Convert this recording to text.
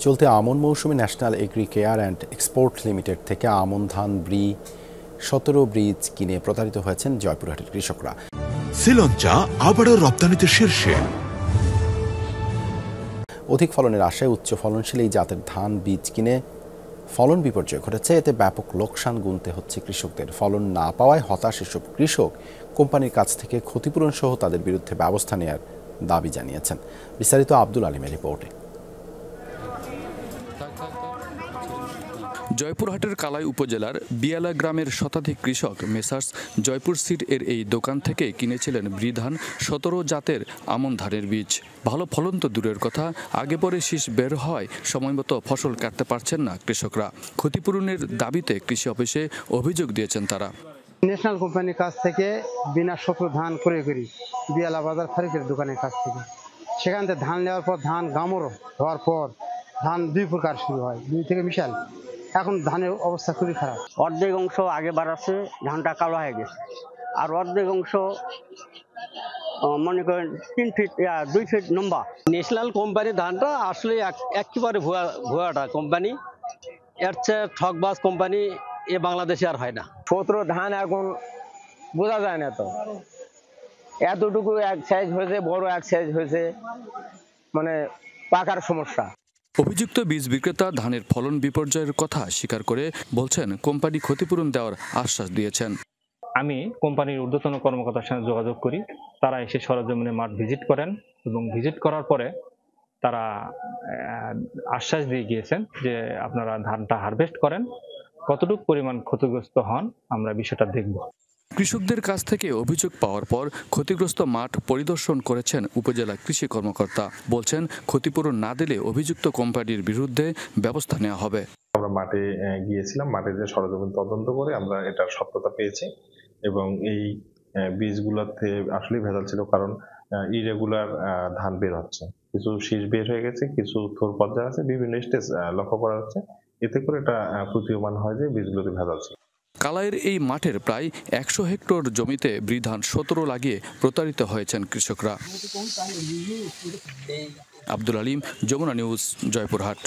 চলতি আমন মৌসুমে national agri care and export limited থেকে আমন ধান 17 ব্রিজ কিনে প্রতারিত হয়েছেন জয়পুরহাটের কৃষকরা। শ্রীলঙ্কা আবারও রপ্তানিতে শীর্ষে। অধিক ফলনের আশায় উচ্চ ফলনশীল এই জাতের ধান বীজ কিনে ফলন বিপর্যয় ঘটেছে। এতে ব্যাপক লোকসান গুনতে হচ্ছে কৃষকদের। ফলন না পাওয়ায় হতাশ এসব কৃষক কোম্পানির কাছ থেকে ক্ষতিপূরণ সহ তাদের বিরুদ্ধে ব্যবস্থা নেওয়ার দাবি জানিয়েছেন। বিস্তারিত আব্দুল আলিমের রিপোর্টে। জয়পুরহাটের কালাই উপজেলার বিয়ালা গ্রামের শতাধিক কৃষক মেসার্স জয়পুর সিড এর এই দোকান থেকে কিনেছিলেন বৃধান 17 জাতের আমন ধানের বীজ। ভালো ফলন তো দূরের কথা, আগে পরে শীষ বের হয় সময়মতো ফসল কাটতে পারছেন না কৃষকরা। ক্ষতিপূরণের দাবিতে কৃষি অফিসে অভিযোগ দিয়েছেন তারা। ন্যাশনাল কোম্পানির কাছ থেকে বিনা 17 ধান ক্রয় করি বিয়ালা বাজার ফারুকের দোকানের কাছ থেকে। সেখান থেকে ধান নেওয়ার পর ধান গামড় হওয়ার পর ধান দুই প্রকার শুরু হয়, দুই থেকে মিশাল। এখন ধানের অবস্থা খুবই খারাপ। অর্ধেক অংশ আগে বাড়াচ্ছে, ধানটা কালো হয়ে গেছে, আর অর্ধেক অংশ মনে করেন 3 ফিট 2 ফিট লম্বা। ন্যাশনাল কোম্পানির ধানটা আসলে একেবারে ভুয়াটা কোম্পানি, এর চেয়ে ঠকবাজ কোম্পানি এ বাংলাদেশে আর হয় না। 17 ধান এখন বোঝা যায় না, তো এতটুকু এক সাইজ হয়েছে, বড় এক সাইজ হয়েছে, মানে পাকার সমস্যা। অভিযুক্ত বীজ বিক্রেতা ধানের ফলন বিপর্যয়ের কথা স্বীকার করে বলছেন কোম্পানি ক্ষতিপূরণ দেওয়ার আশ্বাস দিয়েছেন। আমি কোম্পানির ঊর্ধ্বতন কর্মকর্তার সঙ্গে যোগাযোগ করি, তারা এসে সরজমিনে মাঠ ভিজিট করেন এবং ভিজিট করার পরে তারা আশ্বাস দিয়ে গিয়েছেন যে আপনারা ধানটা হারভেস্ট করেন, কতটুকু পরিমাণ ক্ষতিগ্রস্ত হন আমরা বিষয়টা দেখব। কৃষকদের কাছ থেকে অভিযোগ পাওয়ার পর ক্ষতিগ্রস্ত মাঠ পরিদর্শন করেছেন উপজেলা কৃষি কর্মকর্তা। বলছেন ক্ষতিপূরণ না দিলে অভিযুক্ত কোম্পানির বিরুদ্ধে ব্যবস্থা নেওয়া হবে। আমরা মাঠে গিয়েছিলাম, মাঠে যে সরজমিন তদন্ত করে আমরা এটার সত্যতা পেয়েছি এবং এই বীজগুলোতে আসলে ভেজাল ছিল, কারণ ইরেগুলার ধান বের হচ্ছে, কিছু শীষ বের হয়ে গেছে, কিছু থোর পর্যায়ে আছে, বিভিন্ন স্টেজ লক্ষ্য করা যাচ্ছে। এতে করে এটা প্রতীয়মান হয় যে বীজগুলোতে ভেজাল ছিল। কালাইয়ের এই মাঠের প্রায় 100 হেক্টর জমিতে বৃধান 17 লাগিয়ে প্রতারিত হয়েছেন কৃষকরা। আব্দুল আলিম, যমুনা নিউজ, জয়পুরহাট।